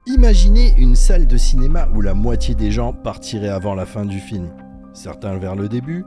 Imaginez une salle de cinéma où la moitié des gens partiraient avant la fin du film. Certains vers le début,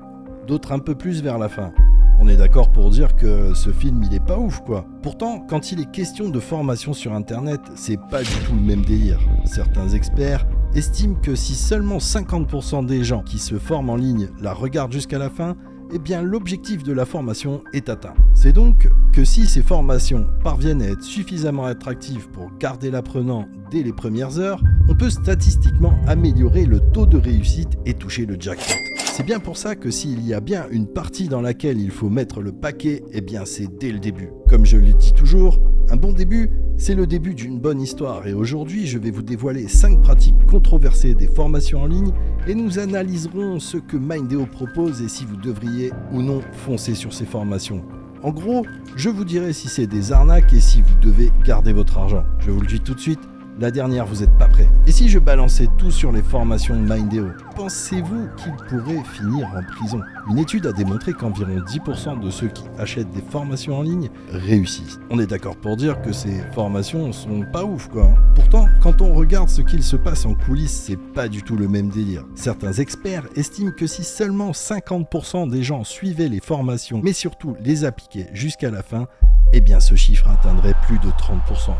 d'autres un peu plus vers la fin. On est d'accord pour dire que ce film il est pas ouf quoi. Pourtant, quand il est question de formation sur internet, c'est pas du tout le même délire. Certains experts estiment que si seulement 50% des gens qui se forment en ligne la regardent jusqu'à la fin, eh bien l'objectif de la formation est atteint. C'est donc que si ces formations parviennent à être suffisamment attractives pour garder l'apprenant dès les premières heures, on peut statistiquement améliorer le taux de réussite et toucher le jackpot. C'est bien pour ça que s'il y a bien une partie dans laquelle il faut mettre le paquet, eh bien c'est dès le début. Comme je le dis toujours, un bon début, c'est le début d'une bonne histoire et aujourd'hui je vais vous dévoiler 5 pratiques controversées des formations en ligne et nous analyserons ce que Mindeo propose et si vous devriez ou non foncer sur ces formations. En gros, je vous dirai si c'est des arnaques et si vous devez garder votre argent. Je vous le dis tout de suite, la dernière, vous n'êtes pas prêts. Et si je balançais tout sur les formations de Mindeo, pensez-vous qu'il pourrait finir en prison ? Une étude a démontré qu'environ 10% de ceux qui achètent des formations en ligne réussissent. On est d'accord pour dire que ces formations sont pas ouf quoi. Pourtant, quand on regarde ce qu'il se passe en coulisses, c'est pas du tout le même délire. Certains experts estiment que si seulement 50% des gens suivaient les formations, mais surtout les appliquaient jusqu'à la fin, eh bien ce chiffre atteindrait plus de 30%.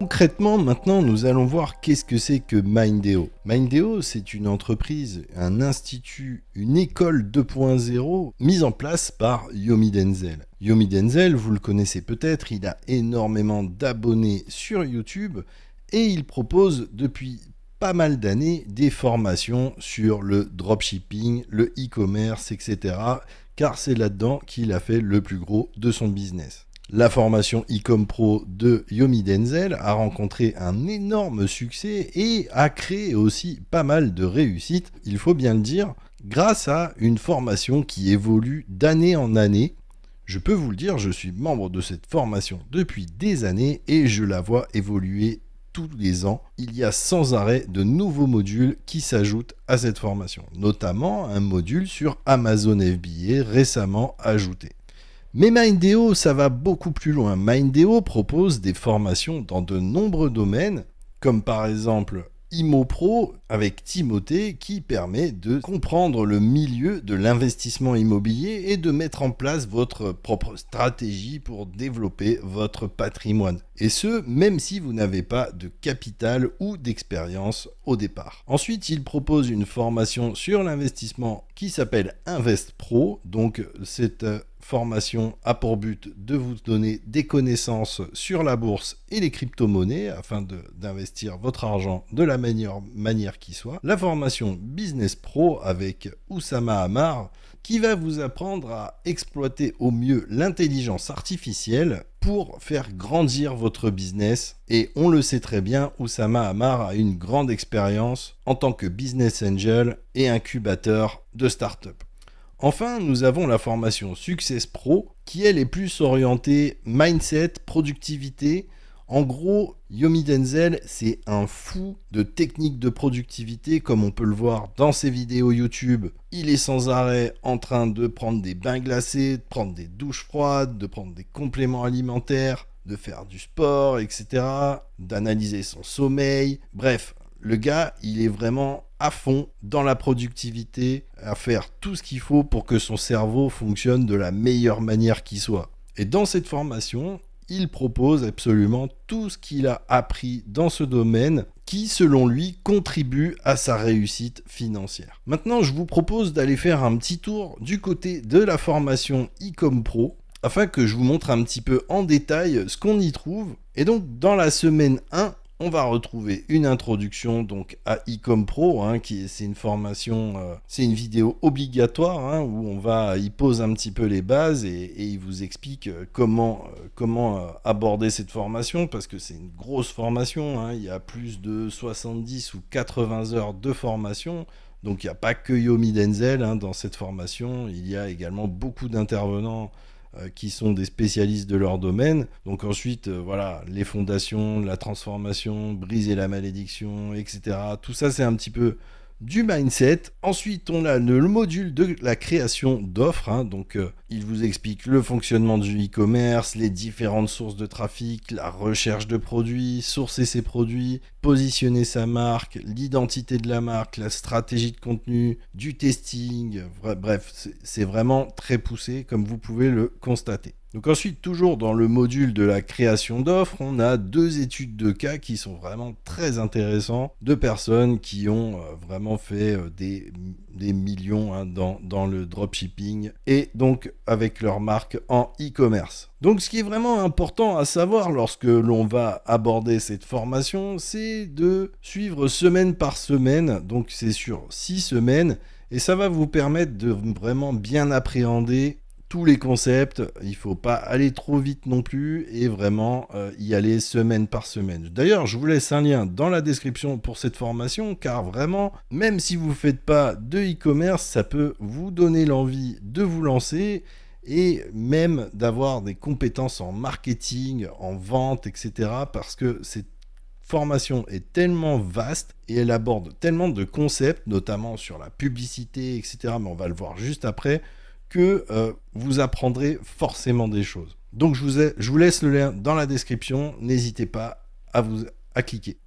Concrètement, maintenant, nous allons voir qu'est-ce que c'est que Mindeo. Mindeo, c'est une entreprise, un institut, une école 2.0 mise en place par Yomi Denzel. Yomi Denzel, vous le connaissez peut-être, il a énormément d'abonnés sur YouTube et il propose depuis pas mal d'années des formations sur le dropshipping, le e-commerce, etc. Car c'est là-dedans qu'il a fait le plus gros de son business. La formation e-com pro de Yomi Denzel a rencontré un énorme succès et a créé aussi pas mal de réussites, il faut bien le dire, grâce à une formation qui évolue d'année en année. Je peux vous le dire, je suis membre de cette formation depuis des années et je la vois évoluer tous les ans. Il y a sans arrêt de nouveaux modules qui s'ajoutent à cette formation, notamment un module sur Amazon FBA récemment ajouté. Mais Mindeo, ça va beaucoup plus loin. Mindeo propose des formations dans de nombreux domaines, comme par exemple ImoPro avec Timothée, qui permet de comprendre le milieu de l'investissement immobilier et de mettre en place votre propre stratégie pour développer votre patrimoine. Et ce, même si vous n'avez pas de capital ou d'expérience au départ. Ensuite, il propose une formation sur l'investissement qui s'appelle InvestPro. Donc, cette formation a pour but de vous donner des connaissances sur la bourse et les crypto-monnaies afin d'investir votre argent de la meilleure manière qui soit. La formation Business Pro avec Oussama Ammar qui va vous apprendre à exploiter au mieux l'intelligence artificielle pour faire grandir votre business. Et on le sait très bien, Oussama Ammar a une grande expérience en tant que business angel et incubateur de start-up. Enfin, nous avons la formation Success Pro qui elle est plus orientée mindset, productivité. En gros, Yomi Denzel, c'est un fou de techniques de productivité comme on peut le voir dans ses vidéos YouTube. Il est sans arrêt en train de prendre des bains glacés, de prendre des douches froides, de prendre des compléments alimentaires, de faire du sport, etc. D'analyser son sommeil. Bref, le gars, il est vraiment à fond dans la productivité, à faire tout ce qu'il faut pour que son cerveau fonctionne de la meilleure manière qui soit. Et dans cette formation, il propose absolument tout ce qu'il a appris dans ce domaine qui, selon lui, contribue à sa réussite financière. Maintenant, je vous propose d'aller faire un petit tour du côté de la formation e-com pro afin que je vous montre un petit peu en détail ce qu'on y trouve. Et donc, dans la semaine 1, on va retrouver une introduction donc à e-com pro, c'est une formation, c'est une vidéo obligatoire où il pose un petit peu les bases et il vous explique comment aborder cette formation parce que c'est une grosse formation, il y a plus de 70 ou 80 heures de formation. Donc il n'y a pas que Yomi Denzel dans cette formation, il y a également beaucoup d'intervenants qui sont des spécialistes de leur domaine. Donc ensuite, les fondations, la transformation, briser la malédiction, etc. Tout ça, c'est un petit peu du mindset. Ensuite, on a le module de la création d'offres. Donc, il vous explique le fonctionnement du e-commerce, les différentes sources de trafic, la recherche de produits, sourcer ses produits, positionner sa marque, l'identité de la marque, la stratégie de contenu, du testing. Bref, c'est vraiment très poussé, comme vous pouvez le constater. Donc ensuite, toujours dans le module de la création d'offres, on a 2 études de cas qui sont vraiment très intéressants, de personnes qui ont vraiment fait des millions dans le dropshipping et donc avec leur marque en e-commerce. Donc ce qui est vraiment important à savoir lorsque l'on va aborder cette formation, c'est de suivre semaine par semaine, donc c'est sur 6 semaines, et ça va vous permettre de vraiment bien appréhender tous les concepts. Il ne faut pas aller trop vite non plus et vraiment y aller semaine par semaine. D'ailleurs, je vous laisse un lien dans la description pour cette formation, car vraiment, même si vous ne faites pas de e-commerce, ça peut vous donner l'envie de vous lancer et même d'avoir des compétences en marketing, en vente, etc. Parce que cette formation est tellement vaste et elle aborde tellement de concepts, notamment sur la publicité, etc. Mais on va le voir juste après, que vous apprendrez forcément des choses. Donc je vous laisse le lien dans la description, n'hésitez pas à cliquer.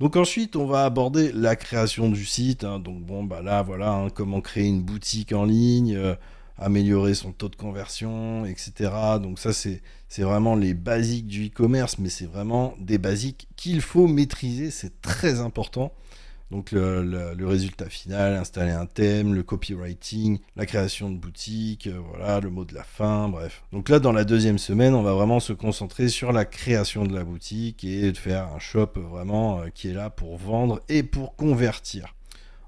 Donc ensuite, on va aborder la création du site. Donc bon, bah là, voilà, comment créer une boutique en ligne, améliorer son taux de conversion, etc. Donc ça, c'est vraiment les basiques du e-commerce, mais c'est vraiment des basiques qu'il faut maîtriser, c'est très important. Donc le résultat final, installer un thème, le copywriting, la création de boutique, voilà, le mot de la fin, bref. Donc là, dans la 2e semaine, on va vraiment se concentrer sur la création de la boutique et de faire un shop vraiment qui est là pour vendre et pour convertir.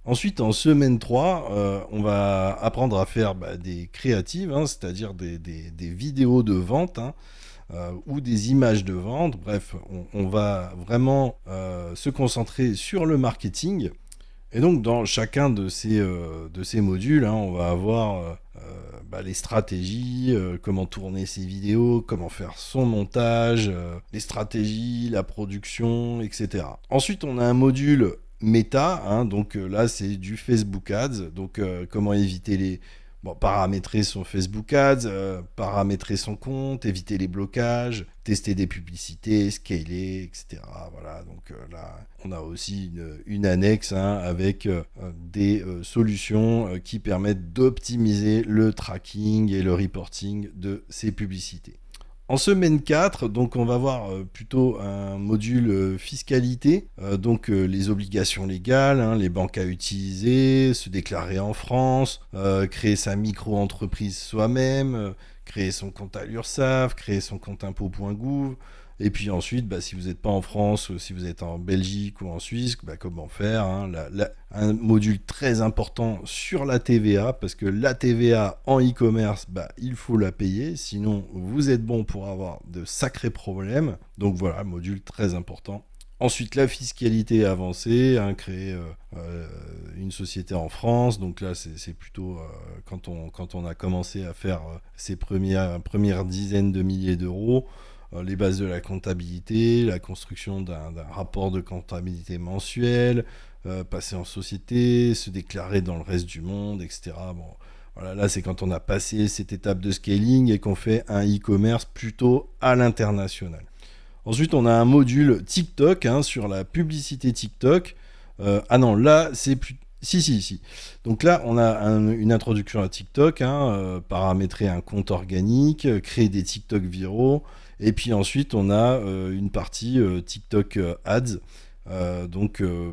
Ensuite, en semaine 3, on va apprendre à faire des créatives, c'est-à-dire des vidéos de vente, ou des images de vente. Bref, on va vraiment se concentrer sur le marketing. Et donc, dans chacun de ces modules, on va avoir les stratégies, comment tourner ses vidéos, comment faire son montage, les stratégies, la production, etc. Ensuite, on a un module méta, donc là, c'est du Facebook Ads, donc comment éviter paramétrer son Facebook Ads, paramétrer son compte, éviter les blocages, tester des publicités, scaler, etc. Voilà, donc là, on a aussi une annexe avec des solutions qui permettent d'optimiser le tracking et le reporting de ces publicités. En semaine 4, donc on va voir plutôt un module fiscalité, donc les obligations légales, les banques à utiliser, se déclarer en France, créer sa micro-entreprise soi-même, créer son compte à l'URSSAF, créer son compte impôt.gouv. Et puis ensuite, si vous n'êtes pas en France, si vous êtes en Belgique ou en Suisse, comment faire, un module très important sur la TVA, parce que la TVA en e-commerce, il faut la payer, sinon vous êtes bon pour avoir de sacrés problèmes. Donc voilà, module très important. Ensuite, la fiscalité avancée, créer une société en France. Donc là, c'est plutôt quand on a commencé à faire ses premières dizaines de milliers d'euros. Les bases de la comptabilité, la construction d'un rapport de comptabilité mensuel, passer en société, se déclarer dans le reste du monde, etc. Bon, voilà, là, c'est quand on a passé cette étape de scaling et qu'on fait un e-commerce plutôt à l'international. Ensuite, on a un module TikTok sur la publicité TikTok. Là, c'est plus... Si. Donc là, on a une introduction à TikTok, paramétrer un compte organique, créer des TikTok viraux. Et puis ensuite, on a une partie TikTok Ads,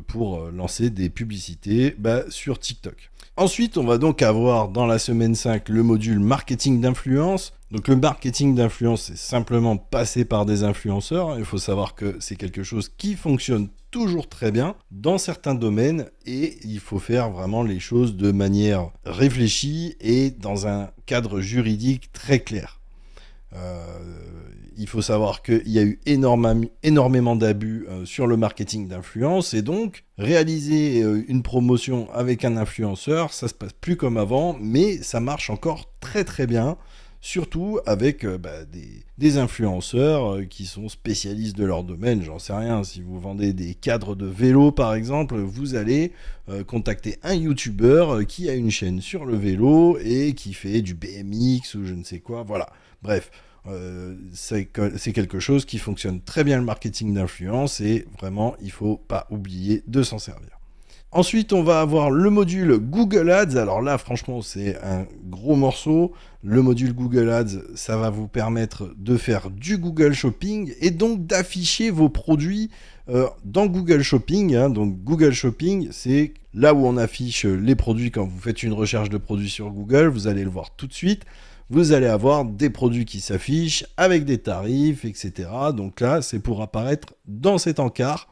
pour lancer des publicités sur TikTok. Ensuite, on va donc avoir dans la semaine 5 le module marketing d'influence. Donc le marketing d'influence, c'est simplement passer par des influenceurs. Il faut savoir que c'est quelque chose qui fonctionne toujours très bien dans certains domaines et il faut faire vraiment les choses de manière réfléchie et dans un cadre juridique très clair. Il faut savoir qu'il y a eu énormément d'abus sur le marketing d'influence et donc réaliser une promotion avec un influenceur, ça se passe plus comme avant, mais ça marche encore très très bien. surtout avec des influenceurs qui sont spécialistes de leur domaine. J'en sais rien, si vous vendez des cadres de vélo par exemple, vous allez contacter un YouTuber qui a une chaîne sur le vélo et qui fait du BMX ou je ne sais quoi, voilà. Bref, c'est quelque chose qui fonctionne très bien, le marketing d'influence, et vraiment il ne faut pas oublier de s'en servir. Ensuite, on va avoir le module Google Ads. Alors là, franchement, c'est un gros morceau. Le module Google Ads, ça va vous permettre de faire du Google Shopping et donc d'afficher vos produits dans Google Shopping. Donc Google Shopping, c'est là où on affiche les produits quand vous faites une recherche de produits sur Google. Vous allez le voir tout de suite. Vous allez avoir des produits qui s'affichent avec des tarifs, etc. Donc là, c'est pour apparaître dans cet encart.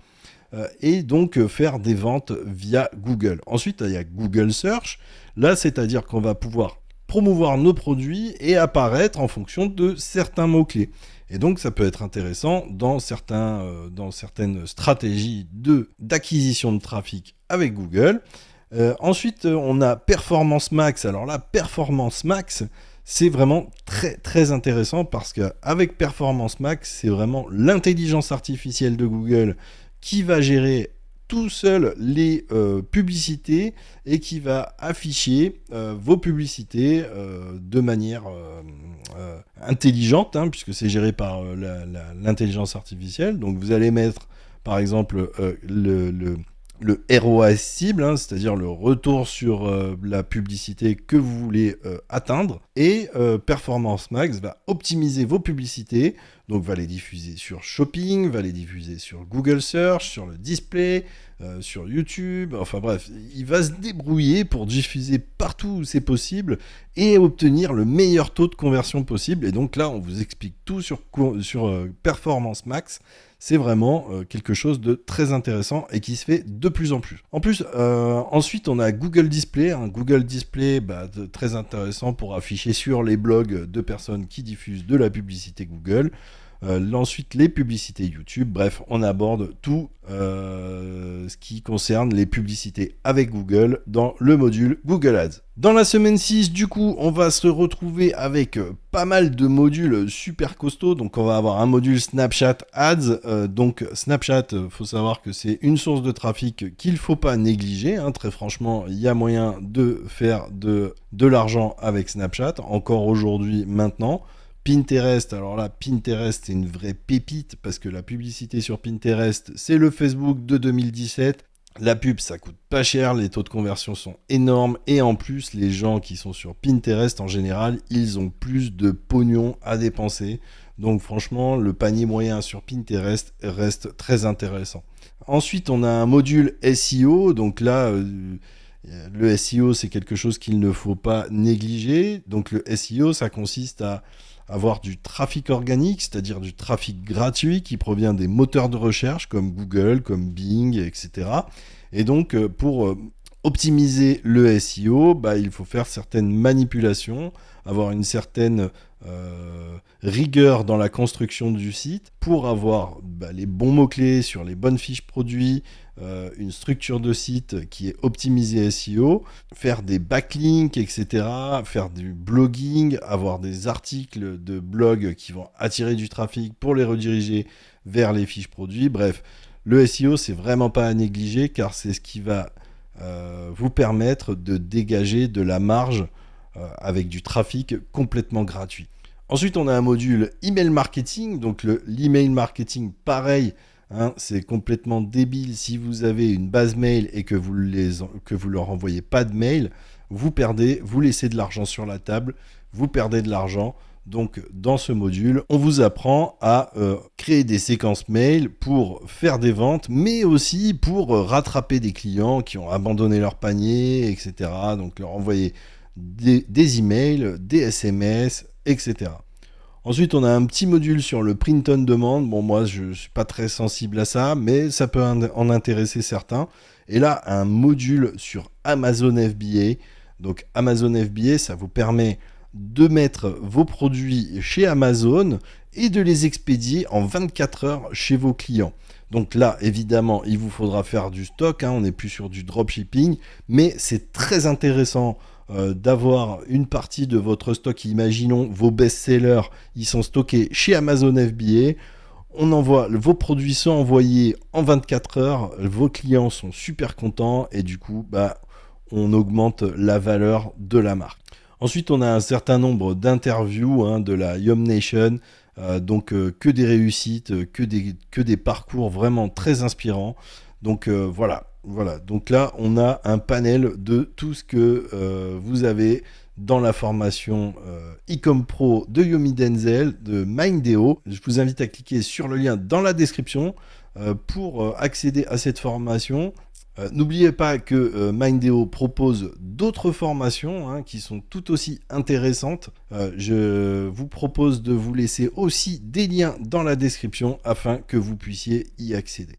Et donc faire des ventes via Google. Ensuite, il y a Google Search. Là, c'est-à-dire qu'on va pouvoir promouvoir nos produits et apparaître en fonction de certains mots-clés. Et donc, ça peut être intéressant dans certaines stratégies d'acquisition de trafic avec Google. Ensuite, on a Performance Max. Alors là, Performance Max, c'est vraiment très très intéressant parce qu'avec Performance Max, c'est vraiment l'intelligence artificielle de Google qui va gérer tout seul les publicités et qui va afficher vos publicités de manière intelligente, puisque c'est géré par l'intelligence artificielle. Donc vous allez mettre par exemple le ROAS cible, c'est-à-dire le retour sur la publicité que vous voulez atteindre, et Performance Max va optimiser vos publicités, donc va les diffuser sur Shopping, va les diffuser sur Google Search, sur le display, sur YouTube, enfin bref, il va se débrouiller pour diffuser partout où c'est possible et obtenir le meilleur taux de conversion possible. Et donc là, on vous explique tout sur Performance Max. C'est vraiment quelque chose de très intéressant et qui se fait de plus en plus. En plus, ensuite, on a Google Display. Google Display, très intéressant pour afficher sur les blogs de personnes qui diffusent de la publicité Google. Ensuite, les publicités YouTube. Bref, on aborde tout ce qui concerne les publicités avec Google dans le module Google Ads. Dans la semaine 6, du coup, on va se retrouver avec pas mal de modules super costauds. Donc, on va avoir un module Snapchat Ads. Donc, Snapchat, faut savoir que c'est une source de trafic qu'il ne faut pas négliger. Très franchement, il y a moyen de faire de l'argent avec Snapchat, encore aujourd'hui, maintenant. Pinterest, alors là, Pinterest, c'est une vraie pépite parce que la publicité sur Pinterest, c'est le Facebook de 2017. La pub, ça coûte pas cher, les taux de conversion sont énormes et en plus, les gens qui sont sur Pinterest, en général, ils ont plus de pognon à dépenser. Donc franchement, le panier moyen sur Pinterest reste très intéressant. Ensuite, on a un module SEO, donc là... le SEO, c'est quelque chose qu'il ne faut pas négliger. Donc le SEO, ça consiste à avoir du trafic organique, c'est-à-dire du trafic gratuit qui provient des moteurs de recherche comme Google, comme Bing, etc. Et donc, pour optimiser le SEO, il faut faire certaines manipulations, avoir une certaine rigueur dans la construction du site pour avoir les bons mots-clés sur les bonnes fiches produits, une structure de site qui est optimisée SEO, faire des backlinks, etc., faire du blogging, avoir des articles de blog qui vont attirer du trafic pour les rediriger vers les fiches produits. Bref, le SEO, c'est vraiment pas à négliger car c'est ce qui va vous permettre de dégager de la marge avec du trafic complètement gratuit. Ensuite, on a un module email marketing. Donc l'email marketing, pareil, c'est complètement débile. Si vous avez une base mail et que vous leur envoyez pas de mail, vous perdez, vous laissez de l'argent sur la table, vous perdez de l'argent. Donc dans ce module, on vous apprend à créer des séquences mail pour faire des ventes, mais aussi pour rattraper des clients qui ont abandonné leur panier, etc. Donc leur envoyer des emails, des SMS, etc. Ensuite, on a un petit module sur le print on demand. Bon, moi, je ne suis pas très sensible à ça, mais ça peut en intéresser certains. Et là, un module sur Amazon FBA. Donc, Amazon FBA, ça vous permet de mettre vos produits chez Amazon et de les expédier en 24 heures chez vos clients. Donc là, évidemment, il vous faudra faire du stock. On n'est plus sur du dropshipping, mais c'est très intéressant d'avoir une partie de votre stock. Imaginons vos best-sellers, ils sont stockés chez Amazon FBA. Vos produits sont envoyés en 24 heures, vos clients sont super contents et du coup, on augmente la valeur de la marque. Ensuite, on a un certain nombre d'interviews de la Yum Nation, donc que des réussites, que des parcours vraiment très inspirants. Donc voilà. Donc là, on a un panel de tout ce que vous avez dans la formation Ecom Pro de Yomi Denzel, de Mindeo. Je vous invite à cliquer sur le lien dans la description pour accéder à cette formation. N'oubliez pas que Mindeo propose d'autres formations qui sont tout aussi intéressantes. Je vous propose de vous laisser aussi des liens dans la description afin que vous puissiez y accéder.